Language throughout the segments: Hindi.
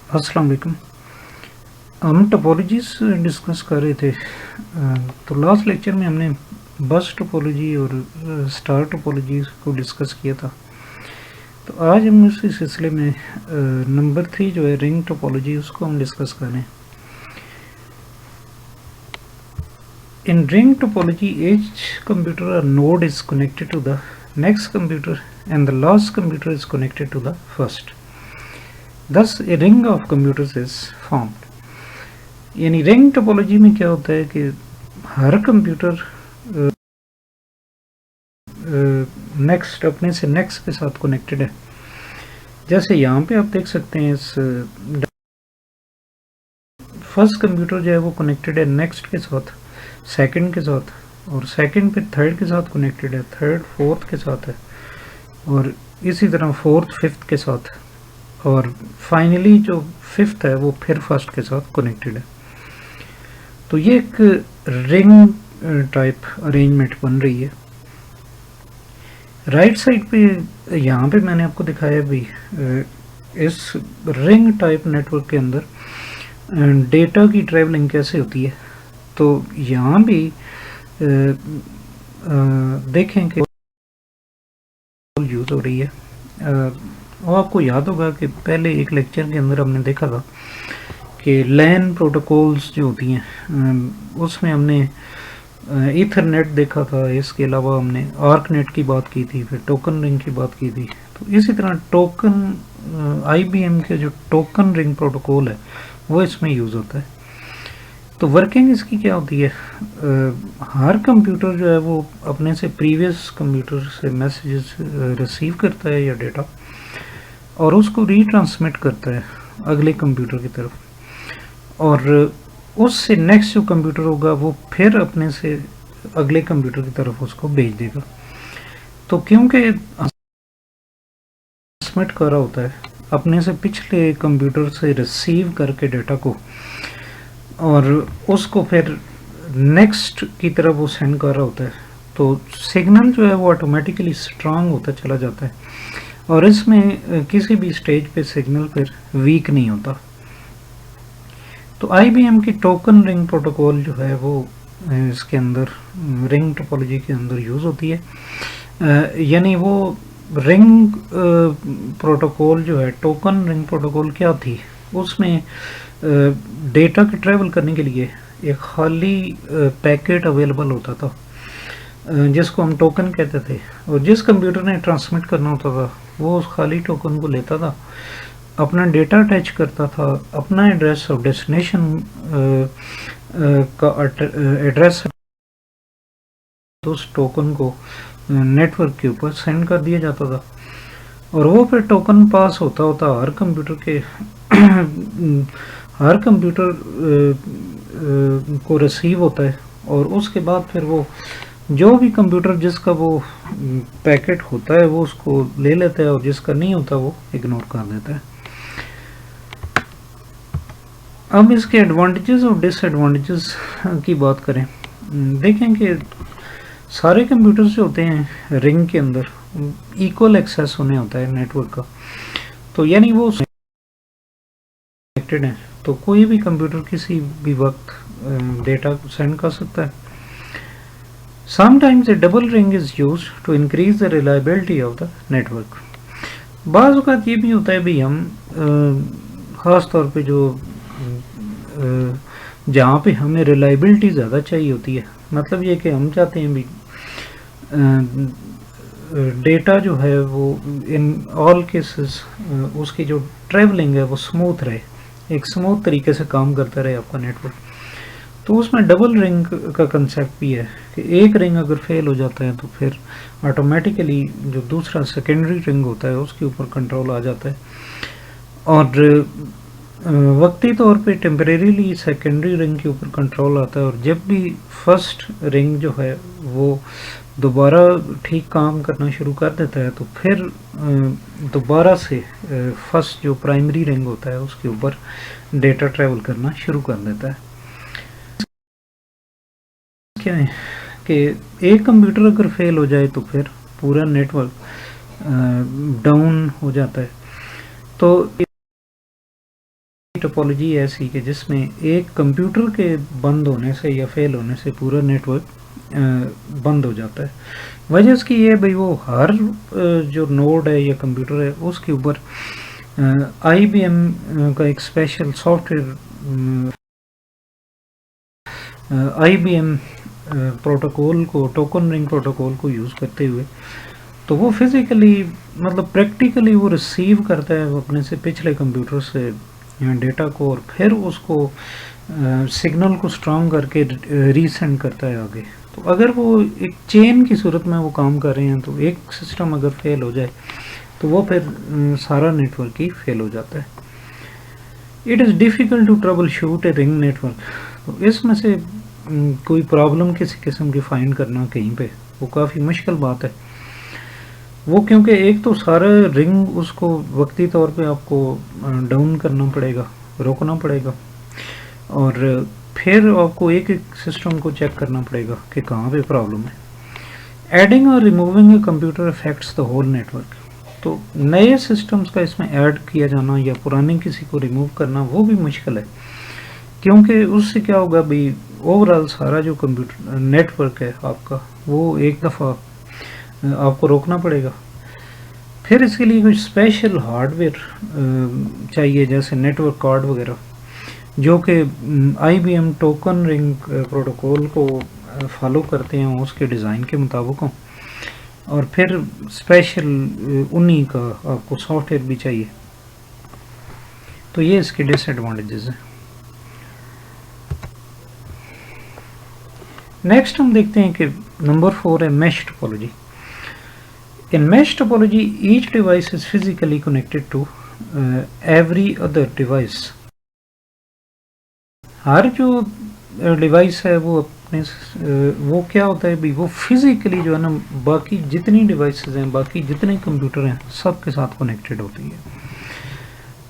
अस्सलाम वालेकुम। हम टोपोलॉजीज डिस्कस कर रहे थे। तो लास्ट लेक्चर में हमने बस टोपोलॉजी और स्टार टोपोलॉजी को डिस्कस किया था। तो आज हम उसी सिलसिले में नंबर 3 जो है रिंग टोपोलॉजी, उसको हम डिस्कस कर रहे हैं। In ring topology each computer or node is connected to the next computer and the last computer is connected to the first. Thus a ring of computers is formed. यानी रिंग टोपोलॉजी में क्या होता है कि हर कंप्यूटर नेक्स्ट अपने से नेक्स्ट के साथ कनेक्टेड है। जैसे यहाँ पे आप देख सकते हैं, इस फर्स्ट कंप्यूटर जो है वो कनेक्टेड है नेक्स्ट के साथ, सेकंड के साथ, और सेकंड पे थर्ड के साथ कनेक्टेड है, थर्ड फोर्थ के साथ है, और इसी तरह फोर्थ फिफ्थ के साथ, और फाइनली जो फिफ्थ है वो फिर फर्स्ट के साथ कनेक्टेड है। तो ये एक रिंग टाइप अरेंजमेंट बन रही है। राइट साइड पे यहाँ पे मैंने आपको दिखाया भी, इस रिंग टाइप नेटवर्क के अंदर डेटा की ट्रैवलिंग कैसे होती है। तो यहाँ भी देखें कि यूज़ हो रही है। वो आपको याद होगा कि पहले एक लेक्चर के अंदर हमने देखा था कि लैन प्रोटोकॉल्स जो होती हैं उसमें हमने ईथरनेट देखा था, इसके अलावा हमने आर्कनेट की बात की थी, फिर टोकन रिंग की बात की थी। तो इसी तरह टोकन IBM के जो टोकन रिंग प्रोटोकॉल है वो इसमें यूज़ होता है। तो वर्किंग इसकी क्या होती है, हर कंप्यूटर जो है वो अपने से प्रीवियस कंप्यूटर से मैसेजेस रिसीव करता है या डेटा, और उसको रीट्रांसमिट करता है अगले कंप्यूटर की तरफ, और उससे नेक्स्ट जो कंप्यूटर होगा वो फिर अपने से अगले कंप्यूटर की तरफ उसको भेज देगा। तो क्योंकि ट्रांसमिट कर रहा होता है अपने से पिछले कंप्यूटर से रिसीव करके डेटा को, और उसको फिर नेक्स्ट की तरफ वो सेंड कर रहा होता है, तो सिग्नल जो है वो ऑटोमेटिकली स्ट्रांग होता चला जाता है, और इसमें किसी भी स्टेज पे सिग्नल फिर वीक नहीं होता। तो IBM की टोकन रिंग प्रोटोकॉल जो है वो इसके अंदर रिंग टोपोलॉजी के अंदर यूज़ होती है। यानी वो रिंग प्रोटोकॉल जो है, टोकन रिंग प्रोटोकॉल क्या थी, उसमें डेटा के ट्रैवल करने के लिए एक खाली पैकेट अवेलेबल होता था जिसको हम टोकन कहते थे, और जिस कंप्यूटर ने ट्रांसमिट करना होता था वो उस खाली टोकन को लेता था, अपना डेटा अटैच करता था, अपना एड्रेस और डेस्टिनेशन का एड्रेस उस टोकन को नेटवर्क के ऊपर सेंड कर दिया जाता था, और वो फिर टोकन पास होता होता हर कंप्यूटर के हर कंप्यूटर को रिसीव होता है, और उसके बाद फिर वो जो भी कंप्यूटर जिसका वो पैकेट होता है वो उसको ले लेता है, और जिसका नहीं होता वो इग्नोर कर देता है। अब इसके एडवांटेजेस और डिसएडवांटेजेस की बात करें, देखें कि सारे कंप्यूटर्स जो होते हैं रिंग के अंदर इक्वल एक्सेस होने होता है नेटवर्क का। तो यानी वो कनेक्टेड है, तो कोई भी कंप्यूटर किसी भी वक्त डेटा को सेंड कर सकता है। Sometimes a double ring is used to increase the reliability of the network. बाज़ औक़ात ये भी होता है भी, हम ख़ास तौर पे जो जहाँ पे हमें रिलायबिलिटी ज़्यादा चाहिए होती है, मतलब ये कि हम चाहते हैं भी डेटा जो है वो इन ऑल केसेस उसकी जो ट्रैवलिंग है वो स्मूथ रहे, एक स्मूथ तरीके से काम करता रहे आपका नेटवर्क। तो उसमें डबल रिंग का कंसेप्ट भी है कि एक रिंग अगर फेल हो जाता है तो फिर ऑटोमेटिकली जो दूसरा सेकेंडरी रिंग होता है उसके ऊपर कंट्रोल आ जाता है, और वक्ती तौर पे टेम्परेरीली सेकेंडरी रिंग के ऊपर कंट्रोल आता है, और जब भी फर्स्ट रिंग जो है वो दोबारा ठीक काम करना शुरू कर देता है तो फिर दोबारा से फर्स्ट जो प्राइमरी रिंग होता है उसके ऊपर डेटा ट्रैवल करना शुरू कर देता है। क्या है कि एक कंप्यूटर अगर फेल हो जाए तो फिर पूरा नेटवर्क डाउन हो जाता है। तो टोपोलॉजी ऐसी कि जिसमें एक कंप्यूटर के बंद होने से या फेल होने से पूरा नेटवर्क बंद हो जाता है। वजह इसकी ये भाई वो हर जो नोड है या कंप्यूटर है उसके ऊपर IBM का एक स्पेशल सॉफ्टवेयर IBM प्रोटोकॉल को, टोकन रिंग प्रोटोकॉल को यूज़ करते हुए, तो वो फिज़िकली मतलब प्रैक्टिकली वो रिसीव करता है अपने से पिछले कंप्यूटर से डेटा को, और फिर उसको सिग्नल को स्ट्रॉन्ग करके रीसेंड करता है आगे। तो अगर वो एक चेन की सूरत में वो काम कर रहे हैं, तो एक सिस्टम अगर फेल हो जाए तो वो फिर सारा नेटवर्क ही फेल हो जाता है। It is difficult to troubleshoot a ring network. तो इसमें से कोई प्रॉब्लम किसी किस्म की फाइंड करना कहीं पे वो काफ़ी मुश्किल बात है। वो क्योंकि एक तो सारा रिंग उसको वक्ती तौर पे आपको डाउन करना पड़ेगा, रोकना पड़ेगा, और फिर आपको एक एक सिस्टम को चेक करना पड़ेगा कि कहाँ पे प्रॉब्लम है। एडिंग और removing a computer affects the whole network. तो नए सिस्टम्स का इसमें ऐड किया जाना या पुराने किसी को रिमूव करना वो भी मुश्किल है, क्योंकि उससे क्या होगा भाई, ओवरऑल सारा जो कंप्यूटर नेटवर्क है आपका वो एक दफ़ा आपको रोकना पड़ेगा। फिर इसके लिए कुछ स्पेशल हार्डवेयर चाहिए, जैसे नेटवर्क कार्ड वगैरह, जो कि IBM टोकन रिंग प्रोटोकॉल को फॉलो करते हैं उसके डिज़ाइन के मुताबिक हों, और फिर स्पेशल उन्हीं का आपको सॉफ्टवेयर भी चाहिए। तो ये इसके डिसएडवांटेजेस हैं। नेक्स्ट हम देखते हैं कि नंबर 4 है mesh topology. In mesh topology, each device is physically connected to every other device. हर जो डिवाइस है वो अपने वो क्या होता है भी, वो फिजिकली जो है ना बाकी जितनी डिवाइसेस हैं, बाकी जितने कंप्यूटर हैं सब के साथ कनेक्टेड होती है।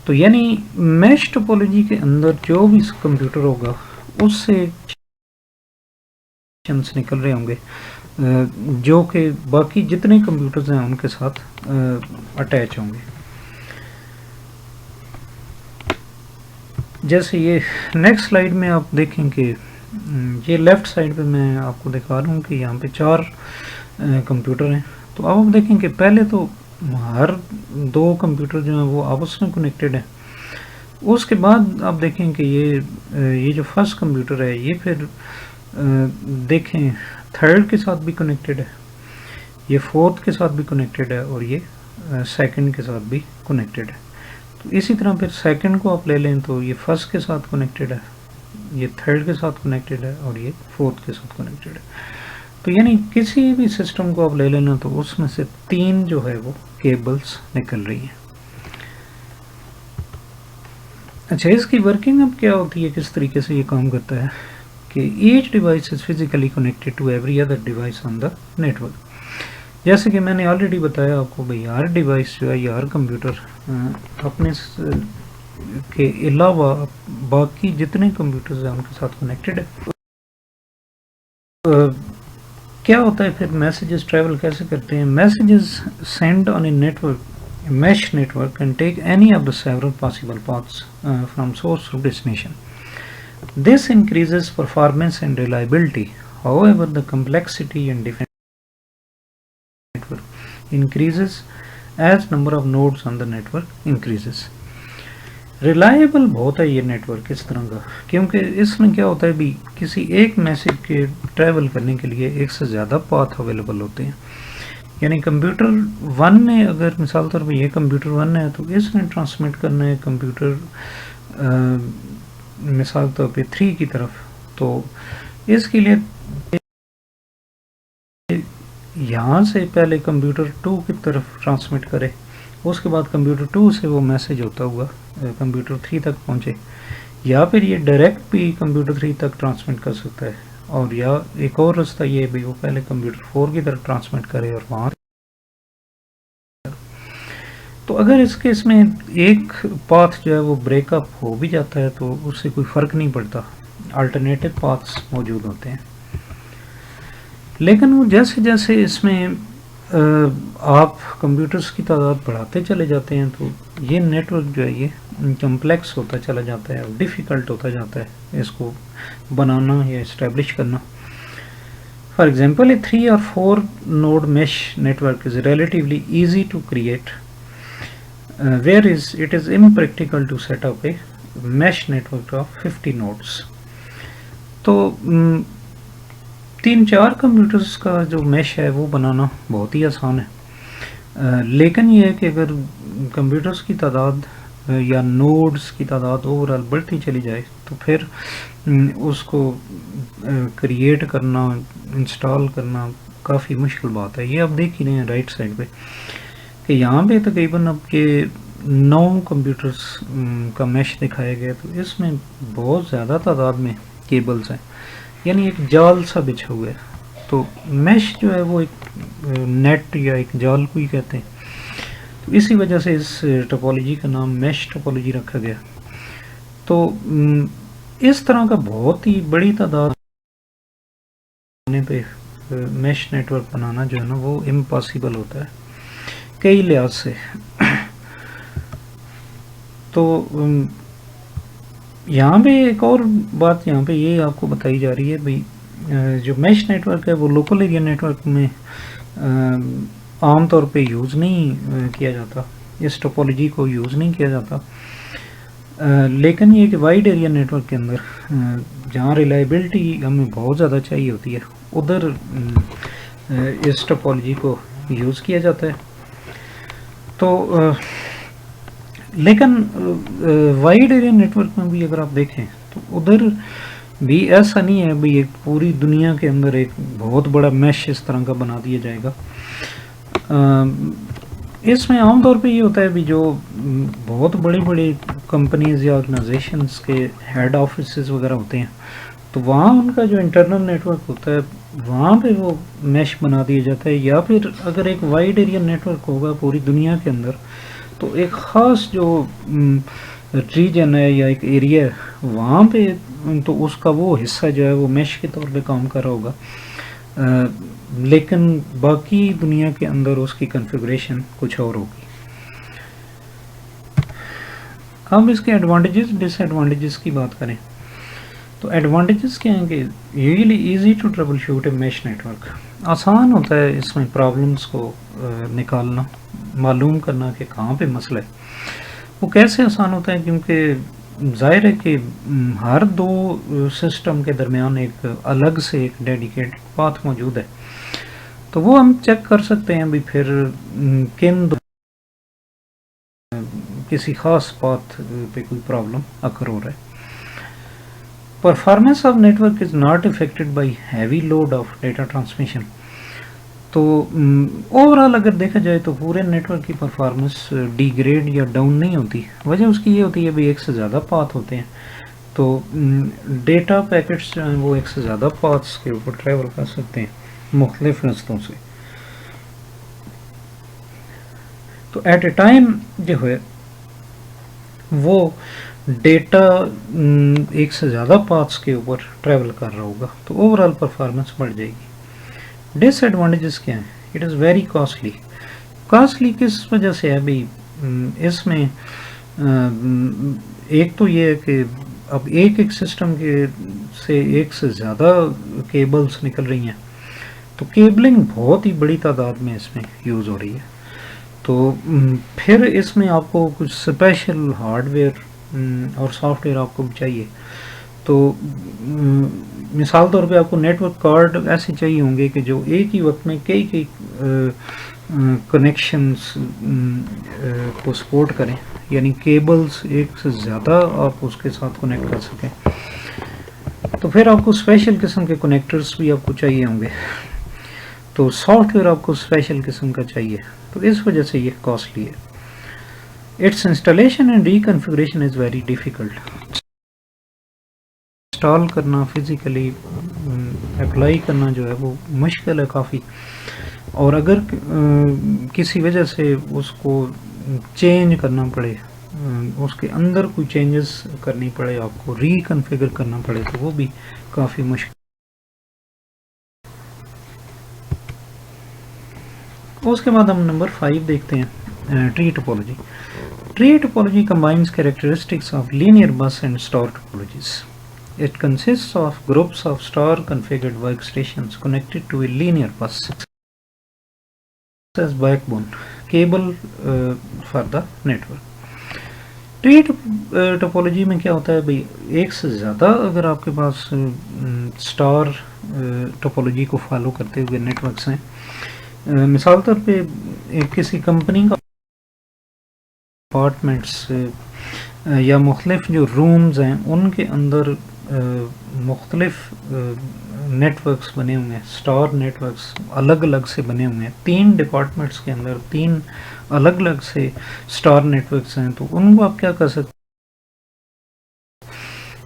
तो यानी मैश टोपोलॉजी के अंदर जो भी कंप्यूटर होगा उससे निकल रहे होंगे जो कि बाकी जितने कंप्यूटर्स हैं उनके साथ अटैच होंगे। जैसे ये नेक्स्ट स्लाइड में आप देखें कि ये लेफ़्ट साइड पे मैं आपको दिखा रहा हूँ कि यहाँ पे 4 कंप्यूटर हैं। तो अब आप देखें कि पहले तो हर 2 कंप्यूटर जो हैं वो आपस में कनेक्टेड हैं। उसके बाद आप देखें कि ये जो फर्स्ट कंप्यूटर है ये फिर देखें थर्ड के साथ भी कनेक्टेड है, ये फोर्थ के साथ भी कनेक्टेड है, और ये सेकंड के साथ भी कनेक्टेड है। तो इसी तरह फिर सेकंड को आप ले लें तो ये फर्स्ट के साथ कनेक्टेड है, ये थर्ड के साथ कनेक्टेड है, और ये फोर्थ के साथ कनेक्टेड है। तो यानी किसी भी सिस्टम को आप ले लेना तो उसमें से 3 जो है वो केबल्स निकल रही हैं। अच्छा, इसकी वर्किंग अब क्या होती है, किस तरीके से ये काम करता है कि each device is physically connected to every other device on the network. जैसे कि मैंने ऑलरेडी बताया आपको भाई, हर डिवाइस जो है या हर कंप्यूटर अपने के अलावा बाकी जितने कंप्यूटर्स हैं उनके साथ कनेक्टेड है। क्या होता है फिर, मैसेजेस ट्रैवल कैसे करते हैं? Messages send on a network, mesh network can take any of the several possible paths from source to destination. This increases performance and reliability. However, the complexity and different network increases as number of nodes on the network increases. Reliable बहुत है ये नेटवर्क इस तरह का, क्योंकि इसमें क्या होता है भी, किसी एक मैसेज के ट्रैवल करने के लिए एक से ज़्यादा पाथ अवेलेबल होते हैं। यानी कंप्यूटर 1 ने, अगर मिसाल तौर पर ये कंप्यूटर 1 है तो इसने ट्रांसमिट करना है कंप्यूटर मिसाल तौर पे 3 की तरफ, तो इसके लिए यहाँ से पहले कंप्यूटर 2 की तरफ ट्रांसमिट करे, उसके बाद कंप्यूटर 2 से वो मैसेज होता हुआ कंप्यूटर 3 तक पहुँचे, या फिर ये डायरेक्ट भी कंप्यूटर 3 तक ट्रांसमिट कर सकता है, और या एक और रास्ता ये भी वो पहले कंप्यूटर 4 की तरफ ट्रांसमिट करे और वहाँ। तो अगर इस केस में एक पाथ जो है वो ब्रेकअप हो भी जाता है तो उससे कोई फ़र्क नहीं पड़ता, अल्टरनेटिव पाथ्स मौजूद होते हैं। लेकिन वो जैसे जैसे इसमें आप कंप्यूटर्स की तादाद बढ़ाते चले जाते हैं तो ये नेटवर्क जो है ये कम्प्लेक्स होता चला जाता है और डिफ़िकल्ट होता जाता है इसको बनाना या इस्टेब्लिश करना. For example, a 3 or 4 node mesh network is relatively easy to create, whereas it is impractical to set up a mesh network of 50 nodes. तो 3-4 कंप्यूटर्स का जो mesh है वो बनाना बहुत ही आसान है, लेकिन ये है कि अगर कंप्यूटर्स की तादाद या नोड्स की तादाद ओवरऑल बढ़ती चली जाए तो फिर उसको क्रिएट करना, इंस्टॉल करना काफ़ी मुश्किल बात है. ये आप देख ही रहे हैं राइट साइड पे कि यहाँ पे तकरीबन अब के 9 कंप्यूटर्स का मैश दिखाया गया. तो इसमें बहुत ज़्यादा तादाद में केबल्स हैं, यानी एक जाल सा बिछा हुआ है. तो मैश जो है वो एक नेट या एक जाल को ही कहते हैं. तो इसी वजह से इस टोपोलॉजी का नाम मैश टोपोलॉजी रखा गया. तो इस तरह का बहुत ही बड़ी तादाद पे मैश नेटवर्क बनाना जो है ना वो इम्पॉसिबल होता है कई लिहाज से. तो यहाँ पे एक और बात यहाँ पे ये आपको बताई जा रही है भाई, जो मैश नेटवर्क है वो लोकल एरिया नेटवर्क में आम तौर पे यूज़ नहीं किया जाता, इस टोपोलॉजी को यूज़ नहीं किया जाता. लेकिन ये कि वाइड एरिया नेटवर्क के अंदर जहाँ रिलायबिलिटी हमें बहुत ज़्यादा चाहिए होती है उधर इस टोपोलॉजी को यूज़ किया जाता है. तो लेकिन वाइड एरिया नेटवर्क में भी अगर आप देखें तो उधर भी ऐसा नहीं है भाई एक पूरी दुनिया के अंदर एक बहुत बड़ा मैश इस तरह का बना दिया जाएगा. इसमें आमतौर पे ये होता है भी जो बहुत बड़ी बड़ी कंपनीज या ऑर्गेनाइजेशंस के हेड ऑफिसेस वगैरह होते हैं तो वहाँ उनका जो इंटरनल नेटवर्क होता है वहाँ पे वो मैश बना दिया जाता है. या फिर अगर एक वाइड एरिया नेटवर्क होगा पूरी दुनिया के अंदर तो एक ख़ास जो रीजन है या एक एरिया है वहाँ पे तो उसका वो हिस्सा जो है वो मैश के तौर पे काम कर रहा होगा, लेकिन बाकी दुनिया के अंदर उसकी कॉन्फ़िगरेशन कुछ और होगी. अब इसके एडवांटेजेस डिसएडवांटेजेस की बात करें तो एडवांटेजेस क्या हैं कि usually easy to troubleshoot a mesh network. आसान होता है इसमें प्रॉब्लम्स को निकालना, मालूम करना कि कहाँ पे मसला है. वो कैसे आसान होता है क्योंकि जाहिर है कि हर दो सिस्टम के दरमियान एक अलग से एक डेडिकेटेड पाथ मौजूद है. तो वो हम चेक कर सकते हैं भी फिर किन किसी खास पाथ पे कोई प्रॉब्लम अकर हो रहा है. Performance of network is not affected by heavy load of data transmission. तो ओवरऑल अगर देखा जाए तो पूरे नेटवर्क की परफॉर्मेंस डिग्रेड या डाउन नहीं होती. वजह उसकी ये होती है भाई एक से ज़्यादा पाथ होते हैं तो डेटा पैकेट्स जो हैं वो एक से ज़्यादा पाथ्स के ऊपर ट्रैवल कर सकते हैं मुख्तलिफ रास्तों से. तो एट ए टाइम जो है वो डेटा एक से ज़्यादा पाथ्स के ऊपर ट्रैवल कर रहा होगा तो ओवरऑल परफॉर्मेंस बढ़ जाएगी. डिसएडवांटेजेस क्या हैं? It is very costly. Costly किस वजह से है भाई? इसमें एक तो ये है कि अब एक सिस्टम के से एक से ज़्यादा केबल्स निकल रही हैं तो केबलिंग बहुत ही बड़ी तादाद में इसमें यूज़ हो रही है. तो फिर इसमें आपको कुछ स्पेशल हार्डवेयर और सॉफ्टवेयर आपको चाहिए. तो मिसाल तौर पे आपको नेटवर्क कार्ड ऐसे चाहिए होंगे कि जो एक ही वक्त में कई कनेक्शंस को सपोर्ट करें, यानी केबल्स एक से ज़्यादा आप उसके साथ कनेक्ट कर सकें. तो फिर आपको स्पेशल किस्म के कनेक्टर्स भी आपको चाहिए होंगे. तो सॉफ्टवेयर आपको स्पेशल किस्म का चाहिए तो इस वजह से ये कॉस्टली है. It's installation and reconfiguration is very difficult. Install करना, फिज़िकली अप्लाई करना जो है वो मुश्किल है काफ़ी. और अगर किसी वजह से उसको चेंज करना पड़े, उसके अंदर कोई चेंजेस करनी पड़े, आपको रीकॉन्फ़िगर करना पड़े तो वो भी काफ़ी मुश्किल. उसके बाद हम नंबर 5 देखते हैं, tree topology. Tree topology combines characteristics of linear bus and star topologies. It consists of groups of star configured workstations connected to a linear bus as backbone cable for the network. Tree topology में क्या होता है भाई, एक से ज़्यादा अगर आपके पास स्टार टोपोलॉजी को फॉलो करते हुए नेटवर्क्स हैं, मिसाल तौर पे किसी कंपनी का अपार्टमेंट्स या मुख्तलिफ जो रूम्स हैं उनके अंदर मुख्तलिफ नेटवर्क्स बने हुए हैं, स्टार नेटवर्क्स अलग अलग से बने हुए हैं, 3 डिपार्टमेंट्स के अंदर 3 अलग अलग से स्टार नेटवर्क्स हैं, तो उनको आप क्या कर सकते हैं,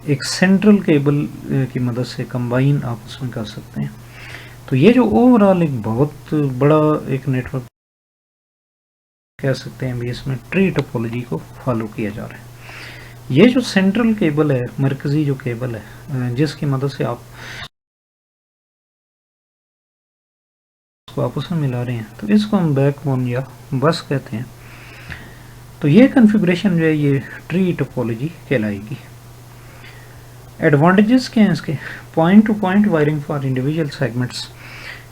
एक सेंट्रल केबल की मदद से कंबाइन आप उसमें कर सकते हैं। तो ये जो ओवरऑल एक बहुत बड़ा एक नेटवर्क कह सकते हैं भी, इसमें ट्री टोपोलॉजी को फॉलो किया जा रहा है। ये जो सेंट्रल केबल है, मरकजी जो केबल है जिसकी मदद से आप इसको आपस में मिला रहे हैं, तो इसको हम बैकबोन या बस कहते हैं। तो ये कॉन्फ़िगरेशन जो है ये ट्री टोपोलॉजी कहलाएगी। एडवांटेजेस क्या हैं इसके, point two point wiring for individual segments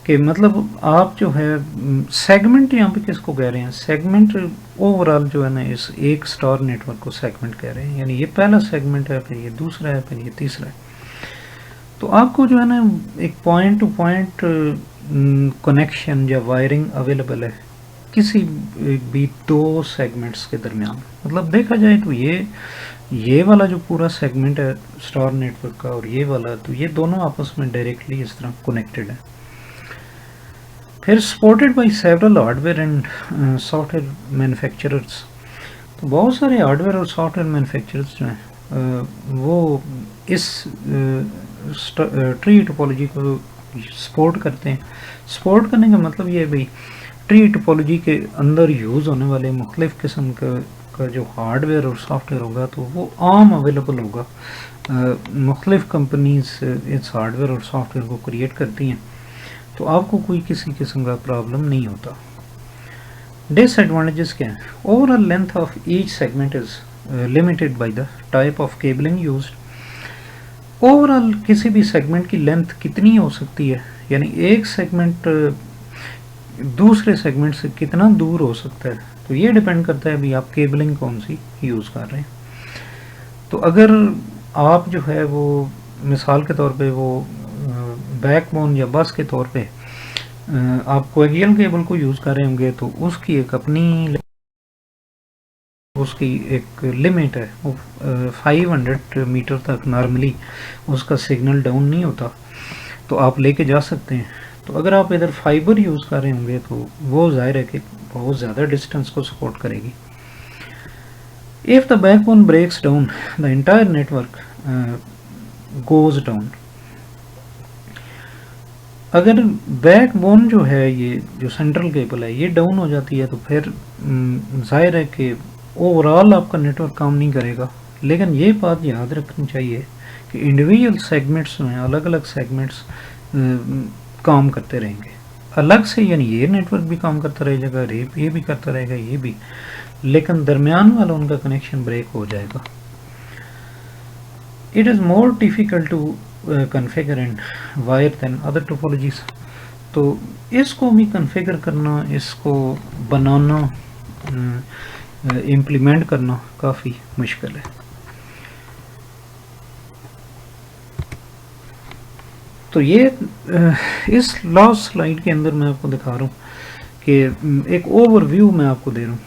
के, मतलब आप जो है सेगमेंट यहाँ पे किसको कह रहे हैं, सेगमेंट ओवरऑल जो है ना इस एक स्टार नेटवर्क को सेगमेंट कह रहे हैं, यानी ये पहला सेगमेंट है, फिर ये दूसरा है, फिर ये तीसरा है। तो आपको जो है ना एक पॉइंट टू पॉइंट कनेक्शन या वायरिंग अवेलेबल है किसी भी 2 सेगमेंट्स के दरमियान। मतलब देखा जाए तो ये वाला जो पूरा सेगमेंट है स्टार नेटवर्क का और ये वाला, तो ये दोनों आपस में डायरेक्टली इस तरह कनेक्टेड है। फिर supported by several hardware and software manufacturers, तो बहुत सारे हार्डवेयर और सॉफ्टवेयर मैन्युफैक्चरर्स जो हैं वो इस ट्री टोपोलॉजी को सपोर्ट करते हैं। सपोर्ट करने का मतलब ये है भाई, ट्री टोपोलॉजी के अंदर यूज़ होने वाले मुख्तलिफ़ किस्म का जो हार्डवेयर और सॉफ्टवेयर होगा तो वो आम अवेलेबल होगा। मुख्तलिफ़ कंपनीज इस हार्डवेयर और सॉफ्टवेयर को क्रिएट करती हैं, तो आपको कोई किसी किस्म का प्रॉब्लम नहीं होता। डिसएडवांटेजेस क्या हैं, overall length of each segment is limited by the type of cabling used. Overall किसी भी सेगमेंट की लेंथ कितनी हो सकती है, यानी एक सेगमेंट दूसरे सेगमेंट से कितना दूर हो सकता है, तो ये डिपेंड करता है भी आप केबलिंग कौन सी यूज़ कर रहे हैं। तो अगर आप जो है वो मिसाल के तौर पे वो बैकबोन या बस के तौर पे आप कोएक्सियल केबल को यूज़ कर रहे होंगे, तो उसकी एक अपनी उसकी एक लिमिट है, वो 500 मीटर तक नॉर्मली उसका सिग्नल डाउन नहीं होता, तो आप लेके जा सकते हैं। तो अगर आप इधर फाइबर यूज़ कर रहे होंगे तो वो ज़ाहिर है कि बहुत ज़्यादा डिस्टेंस को सपोर्ट करेगी। If the backbone breaks down the entire network goes down, अगर बैकबोन जो है ये जो सेंट्रल केबल है ये डाउन हो जाती है, तो फिर जाहिर है कि ओवरऑल आपका नेटवर्क काम नहीं करेगा। लेकिन ये बात याद रखनी चाहिए कि इंडिविजुअल सेगमेंट्स में अलग अलग सेगमेंट्स काम करते रहेंगे अलग से, यानी ये नेटवर्क भी काम करता रहेगा, ये भी करता रहेगा, ये भी, लेकिन दरमियान वाला उनका कनेक्शन ब्रेक हो जाएगा। It is more difficult to configure and wire than other topologies, तो इसको भी कन्फिगर करना, इसको बनाना, इम्प्लीमेंट करना काफ़ी मुश्किल है। तो ये इस लास्ट स्लाइड के अंदर मैं आपको दिखा रहा हूँ कि एक ओवरव्यू मैं आपको दे रहा हूँ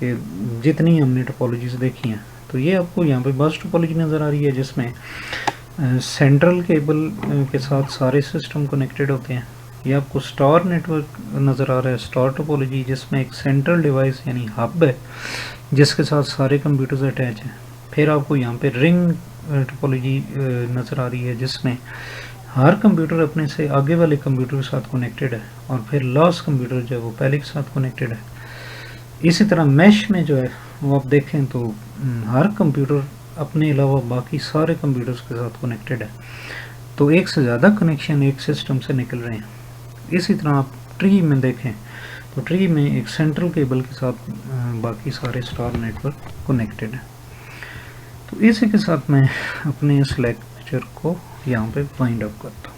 कि जितनी हमने टोपोलॉजीज देखी हैं, तो ये आपको यहाँ पे बस टोपोलॉजी नज़र आ रही है जिसमें सेंट्रल केबल के साथ सारे सिस्टम कनेक्टेड होते हैं। ये आपको स्टार नेटवर्क नज़र आ रहा है, स्टार टोपोलॉजी, जिसमें एक सेंट्रल डिवाइस यानी हब है जिसके साथ सारे कंप्यूटर्स अटैच हैं। फिर आपको यहाँ पे रिंग टोपोलॉजी नज़र आ रही है जिसमें हर कंप्यूटर अपने से आगे वाले कंप्यूटर के साथ कनेक्टेड है, और फिर लास्ट कंप्यूटर जो है वो पहले के साथ कनेक्टेड है। इसी तरह मैश में जो है वो आप देखें तो हर कंप्यूटर अपने अलावा बाकी सारे कंप्यूटर्स के साथ कनेक्टेड है, तो एक से ज़्यादा कनेक्शन एक सिस्टम से निकल रहे हैं। इसी तरह आप ट्री में देखें तो ट्री में एक सेंट्रल केबल के साथ बाकी सारे स्टार नेटवर्क कनेक्टेड है। तो इसी के साथ मैं अपने इस लेक्चर को यहाँ पे वाइंड अप करता हूँ।